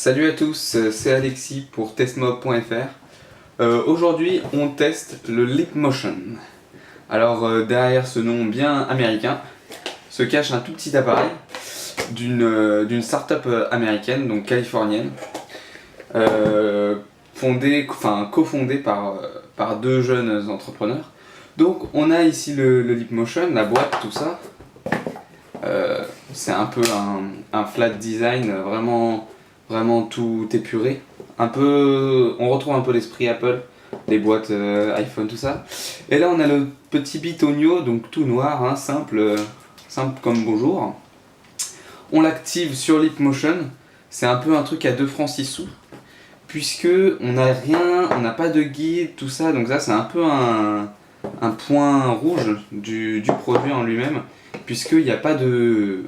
Salut à tous, c'est Alexis pour testmob.fr. Aujourd'hui, on teste le Leapmotion. Alors, derrière ce nom bien américain se cache un tout petit appareil d'une start-up américaine, donc californienne, cofondée par deux jeunes entrepreneurs. Donc, on a ici le Leapmotion, la boîte, tout ça. C'est un peu un flat design, vraiment tout épuré. On retrouve un peu l'esprit Apple, les boîtes iPhone, tout ça. Et là on a le petit bitonio, donc tout noir, hein, simple comme bonjour. On l'active sur Leapmotion. C'est un peu un truc à 2 francs 6 sous, puisque on n'a pas de guide, tout ça. Donc ça c'est un peu un point rouge du produit en lui-même, puisqu'il n'y a pas de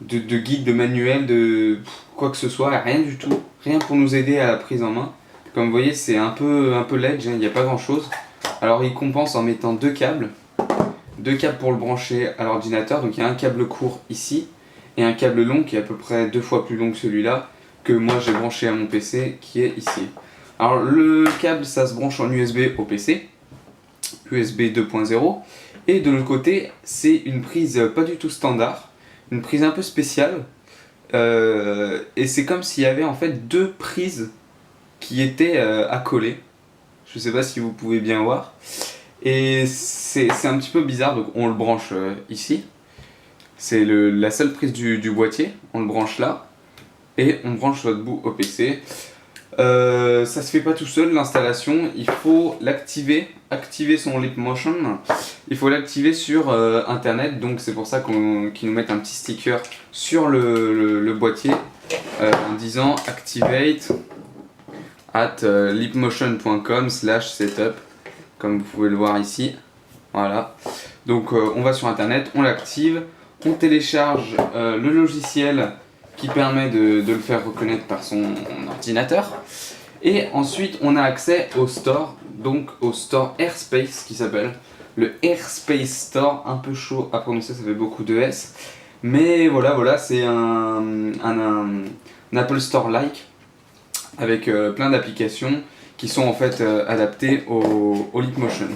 guide, de manuel, de quoi que ce soit, rien du tout, rien pour nous aider à la prise en main. Comme vous voyez, c'est un peu ledge, hein, il n'y a pas grand chose. Alors il compense en mettant deux câbles pour le brancher à l'ordinateur. Donc il y a un câble court ici et un câble long qui est à peu près 2 fois plus long que celui-là, que moi j'ai branché à mon PC, qui est ici. Alors le câble, ça se branche en USB au PC, USB 2.0, et de l'autre côté c'est une prise pas du tout standard, une prise un peu spéciale, et c'est comme s'il y avait en fait deux prises qui étaient accolées. Je sais pas si vous pouvez bien voir, et c'est un petit peu bizarre. Donc on le branche ici, c'est la seule prise du boîtier, on le branche là et on branche l'autre bout au PC. Ça se fait pas tout seul, l'installation, il faut activer son Leapmotion, il faut l'activer sur internet. Donc c'est pour ça qu'ils nous mettent un petit sticker sur le boîtier en disant activate at leapmotion.com/setup, comme vous pouvez le voir ici. Voilà, donc on va sur internet, on l'active, on télécharge le logiciel qui permet de le faire reconnaître par son ordinateur. Et ensuite on a accès au store, donc au store Airspace, qui s'appelle le Airspace Store. Un peu chaud à prononcer, ça fait beaucoup de S, mais voilà, c'est un Apple Store like, avec plein d'applications qui sont en fait adaptées au Leapmotion.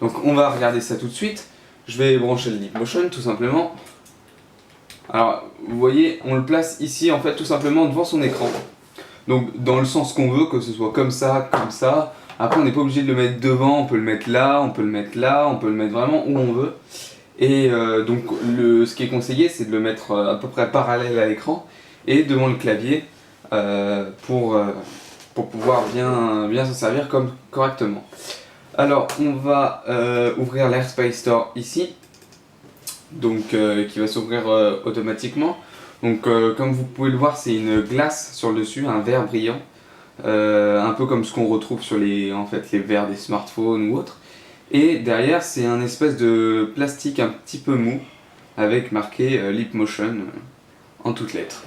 Donc on va regarder ça tout de suite. Je vais brancher le Leapmotion tout simplement. Alors vous voyez, on le place ici en fait tout simplement devant son écran. Donc dans le sens qu'on veut, que ce soit comme ça, comme ça. Après on n'est pas obligé de le mettre devant, on peut le mettre là, on peut le mettre là, on peut le mettre vraiment où on veut. Et donc ce qui est conseillé, c'est de le mettre à peu près parallèle à l'écran et devant le clavier pour pouvoir bien s'en servir correctement. Alors on va ouvrir l'Airspace Store ici, donc qui va s'ouvrir automatiquement. Donc comme vous pouvez le voir, c'est une glace sur le dessus, un verre brillant, un peu comme ce qu'on retrouve sur les verres des smartphones ou autres. Et derrière c'est un espèce de plastique un petit peu mou avec marqué Leapmotion en toutes lettres.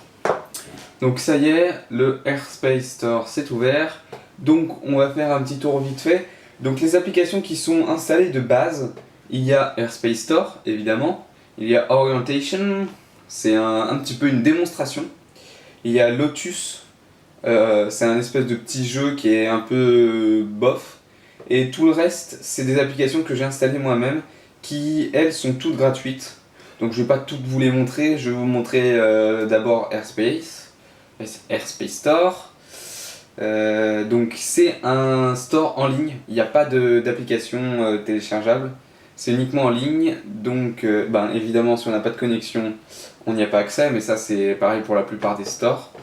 Donc ça y est, le Airspace Store s'est ouvert. Donc on va faire un petit tour vite fait. Donc les applications qui sont installées de base, il y a Airspace Store évidemment, il y a Orientation, c'est un petit peu une démonstration. Il y a Lotus, c'est un espèce de petit jeu qui est un peu bof. Et tout le reste, c'est des applications que j'ai installées moi-même, qui elles sont toutes gratuites. Donc je vais pas toutes vous les montrer, je vais vous montrer d'abord Airspace Store. Donc c'est un store en ligne, il n'y a pas d'application téléchargeable, c'est uniquement en ligne. Donc évidemment si on n'a pas de connexion on n'y a pas accès, mais ça c'est pareil pour la plupart des stores.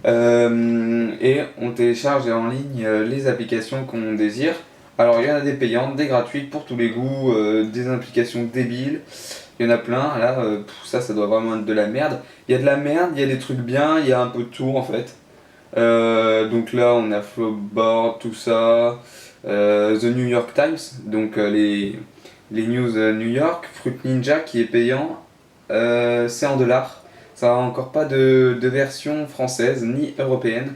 Et on télécharge en ligne les applications qu'on désire. Alors il y en a des payantes, des gratuites pour tous les goûts, des applications débiles, il y en a plein. Là ça doit vraiment être de la merde. Il y a de la merde, il y a des trucs bien, il y a un peu de tout en fait. Donc là on a Flowboard, tout ça, The New York Times, donc les news New York, Fruit Ninja qui est payant, c'est en dollars. Ça n'a encore pas de version française ni européenne,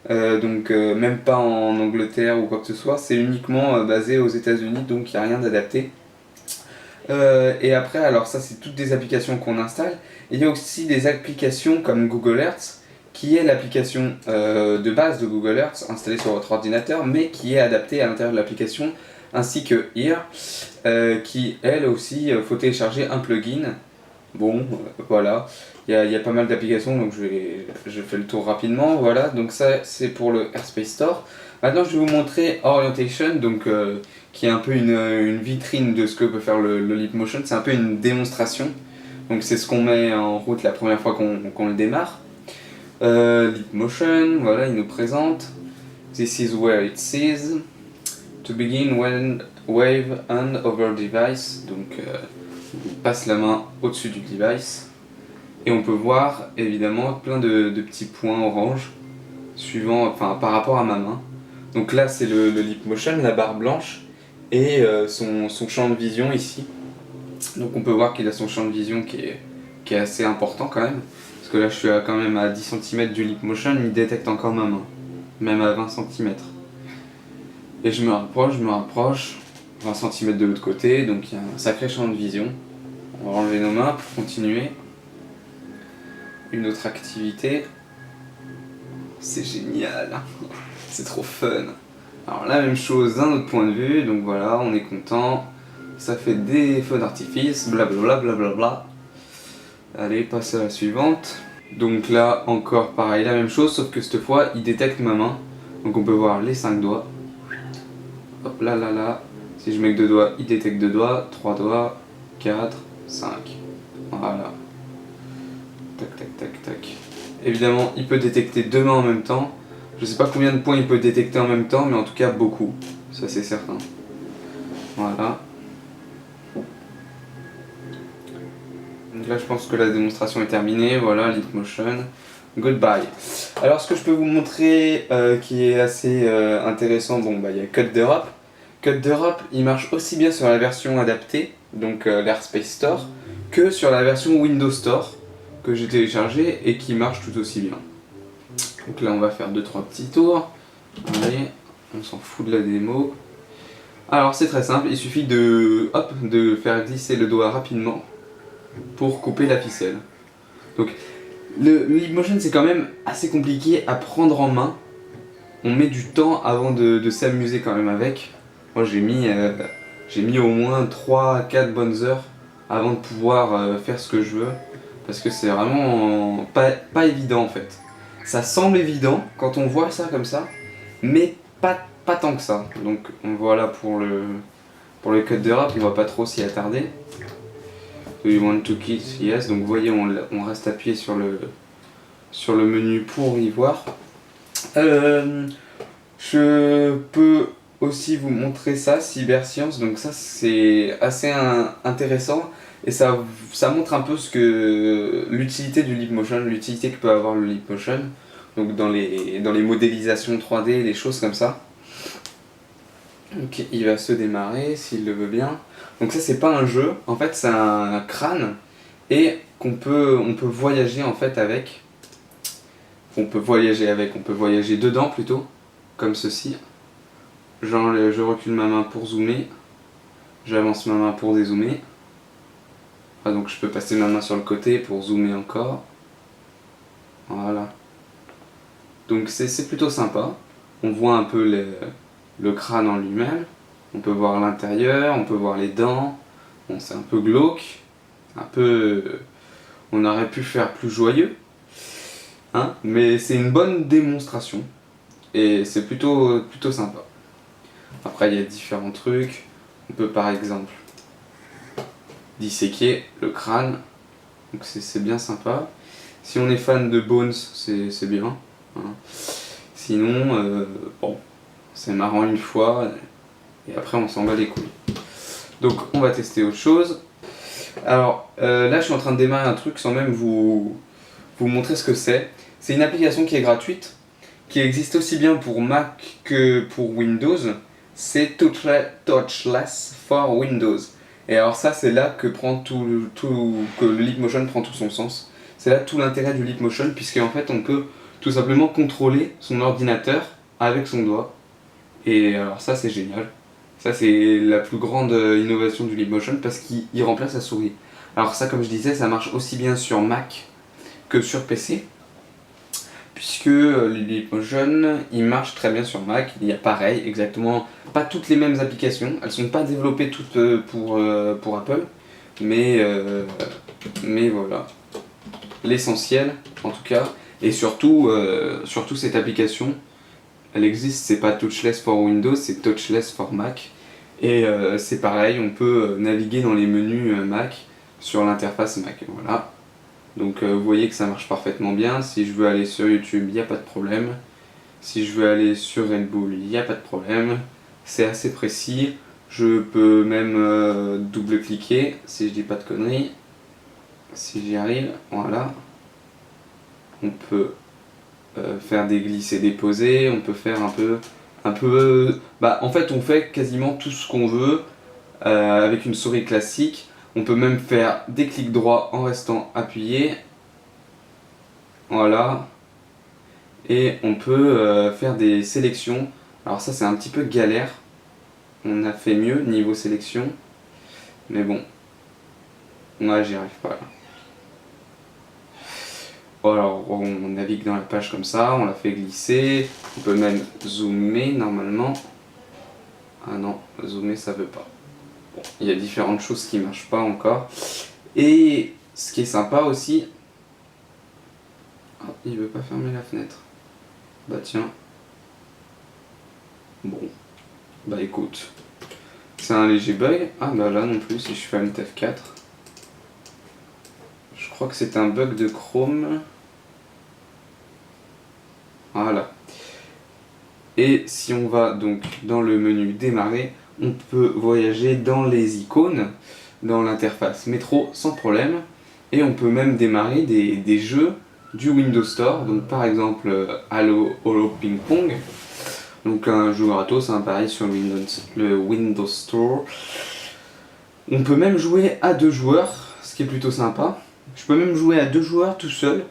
donc même pas en Angleterre ou quoi que ce soit, c'est uniquement basé aux États-Unis, donc il n'y a rien d'adapté. Et après, alors ça c'est toutes des applications qu'on installe. Et il y a aussi des applications comme Google Earth qui est l'application de base de Google Earth installée sur votre ordinateur, mais qui est adaptée à l'intérieur de l'application, ainsi que Here, qui elle aussi, faut télécharger un plugin. Bon, voilà, il y a pas mal d'applications, donc je fais le tour rapidement. Voilà, donc ça c'est pour le Airspace Store. Maintenant je vais vous montrer Orientation, donc qui est un peu une vitrine de ce que peut faire le Leap Motion. C'est un peu une démonstration, donc c'est ce qu'on met en route la première fois qu'on le démarre. Leap Motion, voilà, il nous présente. This is where it says to begin when wave hand over device. Donc on passe la main au-dessus du device et on peut voir évidemment plein de petits points orange suivant, enfin par rapport à ma main. Donc là c'est le Leap Motion, la barre blanche et son champ de vision ici. Donc on peut voir qu'il a son champ de vision qui est assez important quand même. Parce que là je suis quand même à 10 cm du Leap Motion, il détecte encore ma main, même à 20 cm. Et je me rapproche, 20 cm de l'autre côté, donc il y a un sacré champ de vision. On va enlever nos mains pour continuer. Une autre activité. C'est génial, c'est trop fun. Alors la même chose d'un autre point de vue, donc voilà, on est content. Ça fait des feux d'artifice, blablabla, blablabla. Allez, passe à la suivante. Donc là, encore pareil, la même chose, sauf que cette fois, il détecte ma main. Donc on peut voir les 5 doigts. Hop là, là, là. Si je mets que 2 doigts, il détecte 2 doigts, 3 doigts, 4, 5. Voilà. Tac, tac, tac, tac. Évidemment, il peut détecter 2 mains en même temps. Je sais pas combien de points il peut détecter en même temps, mais en tout cas beaucoup. Ça c'est certain. Voilà. Donc là je pense que la démonstration est terminée. Voilà, Leap Motion. Goodbye. Alors ce que je peux vous montrer qui est assez intéressant, bon bah il y a Cut d'Europe. Cut d'Europe il marche aussi bien sur la version adaptée, donc l'Airspace Store, que sur la version Windows Store que j'ai téléchargée et qui marche tout aussi bien. Donc là on va faire 2-3 petits tours. Allez, on s'en fout de la démo. Alors c'est très simple, il suffit de faire glisser le doigt rapidement pour couper la ficelle. Donc le Leap Motion c'est quand même assez compliqué à prendre en main. On met du temps avant de s'amuser quand même avec. Moi j'ai mis au moins 3-4 bonnes heures avant de pouvoir faire ce que je veux. Parce que c'est vraiment pas évident en fait. Ça semble évident quand on voit ça comme ça, mais pas tant que ça. Donc voilà pour le Cut d'Europe, on va pas trop s'y attarder. Do you want to kiss? Yes. Donc vous voyez, on reste appuyé sur le menu pour y voir. Je peux aussi vous montrer ça, Cyberscience. Donc ça c'est assez intéressant. Et ça montre un peu l'utilité du Leap Motion, l'utilité que peut avoir le Leap Motion, donc dans les modélisations 3D, des choses comme ça. Donc il va se démarrer s'il le veut bien. Donc ça c'est pas un jeu, en fait c'est un crâne et on peut voyager en fait avec. On peut voyager dedans plutôt, comme ceci. Je recule ma main pour zoomer, j'avance ma main pour dézoomer. Ah, donc je peux passer ma main sur le côté pour zoomer encore. Voilà. Donc c'est plutôt sympa. On voit un peu le crâne en lui-même. On peut voir l'intérieur, on peut voir les dents. Bon, c'est un peu glauque. On aurait pu faire plus joyeux. Hein, mais c'est une bonne démonstration. Et c'est plutôt sympa. Après il y a différents trucs. On peut par exemple disséquer le crâne, donc c'est bien sympa. Si on est fan de Bones, c'est bien. Hein. Sinon, bon, c'est marrant une fois, et après on s'en bat les couilles. Donc on va tester autre chose. Alors là je suis en train de démarrer un truc sans même vous montrer ce que c'est. C'est une application qui est gratuite, qui existe aussi bien pour Mac que pour Windows. C'est Touchless for Windows. Et alors ça c'est là que que le Leap Motion prend tout son sens. C'est là tout l'intérêt du Leap Motion, puisque en fait on peut tout simplement contrôler son ordinateur avec son doigt. Et alors ça c'est génial. Ça c'est la plus grande innovation du Leap Motion parce qu'il remplace la souris. Alors ça comme je disais ça marche aussi bien sur Mac que sur PC. puisque Dailymotion il marche très bien sur Mac. Il y a pareil, exactement, pas toutes les mêmes applications. Elles sont pas développées toutes pour Apple, mais voilà. L'essentiel, en tout cas, et surtout cette application, elle existe, c'est pas touchless for Windows, c'est touchless for Mac. Et c'est pareil, on peut naviguer dans les menus Mac sur l'interface Mac. Voilà. Donc vous voyez que ça marche parfaitement bien. Si je veux aller sur YouTube, il n'y a pas de problème. Si je veux aller sur Red Bull, il n'y a pas de problème. C'est assez précis. Je peux même double-cliquer si je dis pas de conneries. Si j'y arrive, voilà. On peut faire des glisser-déposer, on peut faire en fait on fait quasiment tout ce qu'on veut avec une souris classique. On peut même faire des clics droits en restant appuyé. Voilà. Et on peut faire des sélections. Alors ça c'est un petit peu galère. On a fait mieux niveau sélection. Mais bon. Ouais, j'y arrive pas là. Alors on navigue dans la page comme ça, on la fait glisser. On peut même zoomer normalement. Ah non, zoomer ça veut pas. Bon, il y a différentes choses qui marchent pas encore. Et ce qui est sympa aussi... Ah, il veut pas fermer la fenêtre. Bah tiens. Bon. Bah écoute. C'est un léger bug. Ah bah là non plus, si je fais Alt F4. Je crois que c'est un bug de Chrome. Voilà. Et si on va donc dans le menu démarrer, on peut voyager dans les icônes, dans l'interface métro sans problème. Et on peut même démarrer des jeux du Windows Store. Donc par exemple Halo Ping Pong. Donc un jeu gratos, hein, pareil sur le Windows Store. On peut même jouer à 2 joueurs, ce qui est plutôt sympa. Je peux même jouer à 2 joueurs tout seul,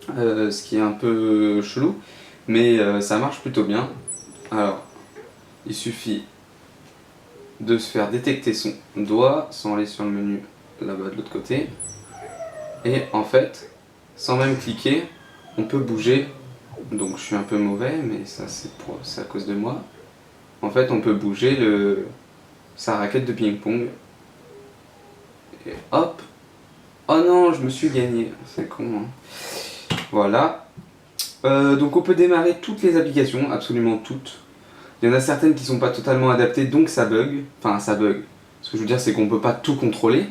ce qui est un peu chelou. Mais ça marche plutôt bien. Alors, il suffit de se faire détecter son doigt sans aller sur le menu là-bas de l'autre côté. Et en fait, sans même cliquer, on peut bouger. Donc je suis un peu mauvais, mais ça c'est à cause de moi. En fait, on peut bouger sa raquette de ping-pong. Et hop. Oh non, je me suis gagné. C'est con, hein. Voilà. Donc on peut démarrer toutes les applications, absolument toutes. Il y en a certaines qui sont pas totalement adaptées, donc ça bug. Enfin, ça bug. Ce que je veux dire, c'est qu'on peut pas tout contrôler.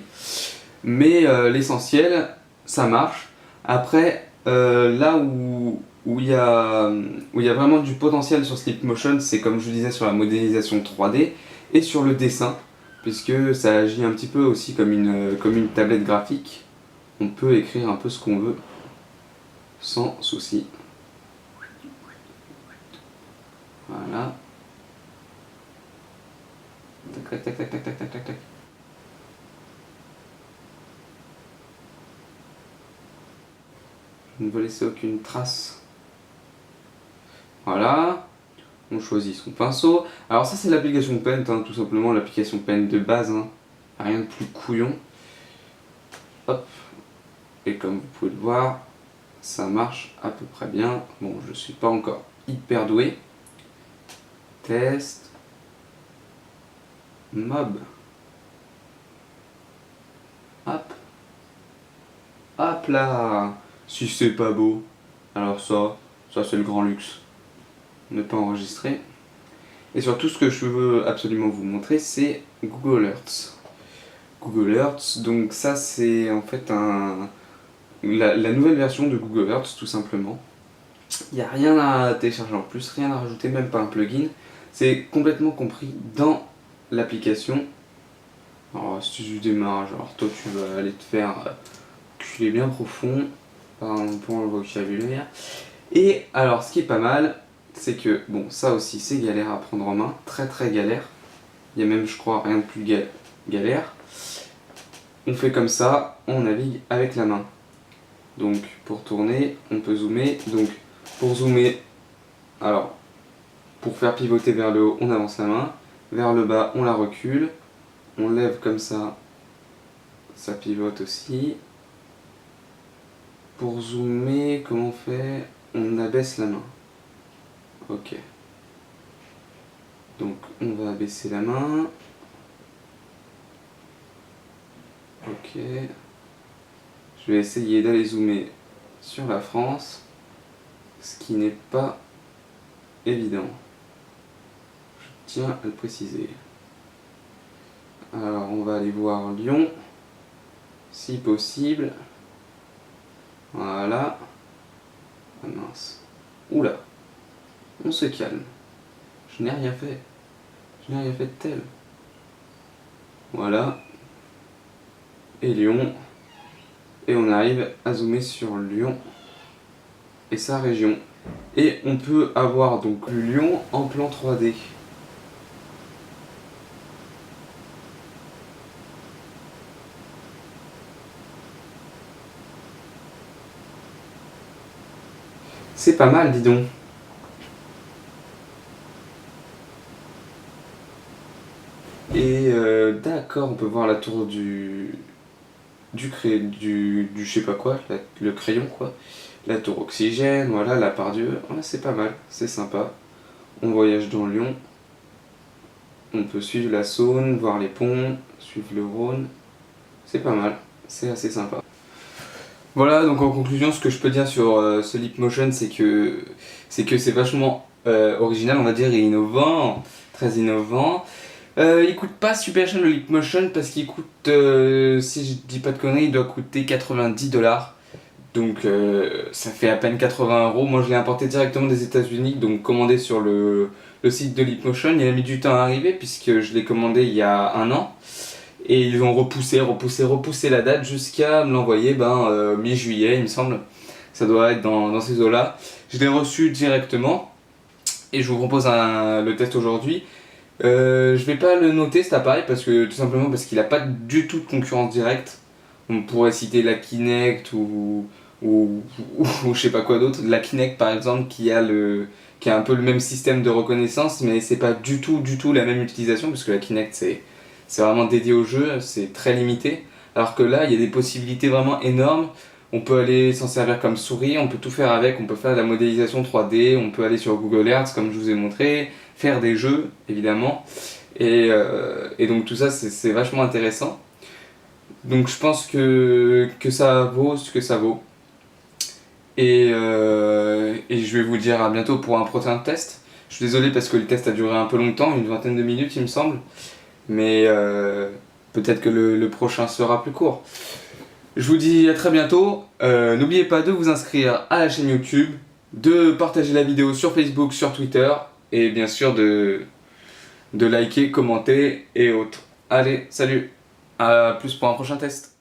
Mais l'essentiel, ça marche. Après, là où il y a vraiment du potentiel sur Slipmotion, c'est comme je vous disais sur la modélisation 3D et sur le dessin, puisque ça agit un petit peu aussi comme une tablette graphique. On peut écrire un peu ce qu'on veut, sans souci. Voilà. Tac, tac, tac, tac, tac, tac, tac, tac. Je ne veux laisser aucune trace. Voilà. On choisit son pinceau. Alors ça c'est l'application Paint, hein, tout simplement l'application Paint de base. Hein. Rien de plus couillon. Hop. Et comme vous pouvez le voir, ça marche à peu près bien. Bon, je suis pas encore hyper doué. Test. Mob. Hop. Hop là. Si c'est pas beau, alors ça c'est le grand luxe. Ne pas enregistrer. Et surtout ce que je veux absolument vous montrer, c'est Google Earth. Google Earth, donc ça c'est en fait la nouvelle version de Google Earth tout simplement. Il n'y a rien à télécharger en plus, rien à rajouter, même pas un plugin. C'est complètement compris dans l'application. Alors si tu démarres, alors toi tu vas aller te faire culer bien profond, pardon pour le vocabulaire. Et alors ce qui est pas mal, c'est que bon ça aussi c'est galère à prendre en main, très très galère. Il y a même je crois rien de plus galère. On fait comme ça, on navigue avec la main. Donc pour tourner, on peut zoomer. Donc pour zoomer, alors pour faire pivoter vers le haut, on avance la main. Vers le bas, on la recule. On lève comme ça, ça pivote aussi. Pour zoomer, comment on fait? on abaisse la main. Ok. Donc on va abaisser la main. Ok. Je vais essayer d'aller zoomer sur la France, ce qui n'est pas évident. Je tiens à le préciser. Alors on va aller voir Lyon, si possible. Voilà. Ah mince. Oula. On se calme. Je n'ai rien fait. Je n'ai rien fait de tel. Voilà. Et Lyon. Et on arrive à zoomer sur Lyon et sa région. Et on peut avoir donc Lyon en plan 3D. C'est pas mal, dis donc. Et d'accord, on peut voir la tour du je sais pas quoi, le crayon quoi. La tour Oxygène, voilà, la Pardieu. Ouais, c'est pas mal, c'est sympa. On voyage dans Lyon. On peut suivre la Saône, voir les ponts, suivre le Rhône. C'est pas mal, c'est assez sympa. Voilà, donc en conclusion, ce que je peux dire sur ce Leapmotion, c'est vachement original, on va dire, et innovant, très innovant. Il coûte pas super cher le Leapmotion parce qu'il coûte, si je dis pas de conneries, il doit coûter 90$. Donc ça fait à peine 80€. Moi je l'ai importé directement des États-Unis, donc commandé sur le site de Leapmotion. Il a mis du temps à arriver puisque je l'ai commandé il y a un an. Et ils ont repoussé la date jusqu'à me l'envoyer mi-juillet, il me semble. Ça doit être dans ces eaux-là. Je l'ai reçu directement et je vous propose le test aujourd'hui. Je vais pas le noter cet appareil tout simplement parce qu'il n'a pas du tout de concurrence directe. On pourrait citer la Kinect ou je sais pas quoi d'autre. La Kinect par exemple qui a un peu le même système de reconnaissance, mais c'est pas du tout la même utilisation parce que la Kinect c'est vraiment dédié au jeu, c'est très limité. Alors que là, il y a des possibilités vraiment énormes. On peut aller s'en servir comme souris, on peut tout faire avec, on peut faire de la modélisation 3D, on peut aller sur Google Earth comme je vous ai montré, faire des jeux évidemment. Et donc tout ça c'est vachement intéressant. Donc je pense que ça vaut ce que ça vaut. Et je vais vous dire à bientôt pour un prochain test. Je suis désolé parce que le test a duré un peu longtemps, une vingtaine de minutes il me semble. Mais peut-être que le prochain sera plus court. Je vous dis à très bientôt. N'oubliez pas de vous inscrire à la chaîne YouTube, de partager la vidéo sur Facebook, sur Twitter, et bien sûr de liker, commenter et autres. Allez, salut, à plus pour un prochain test.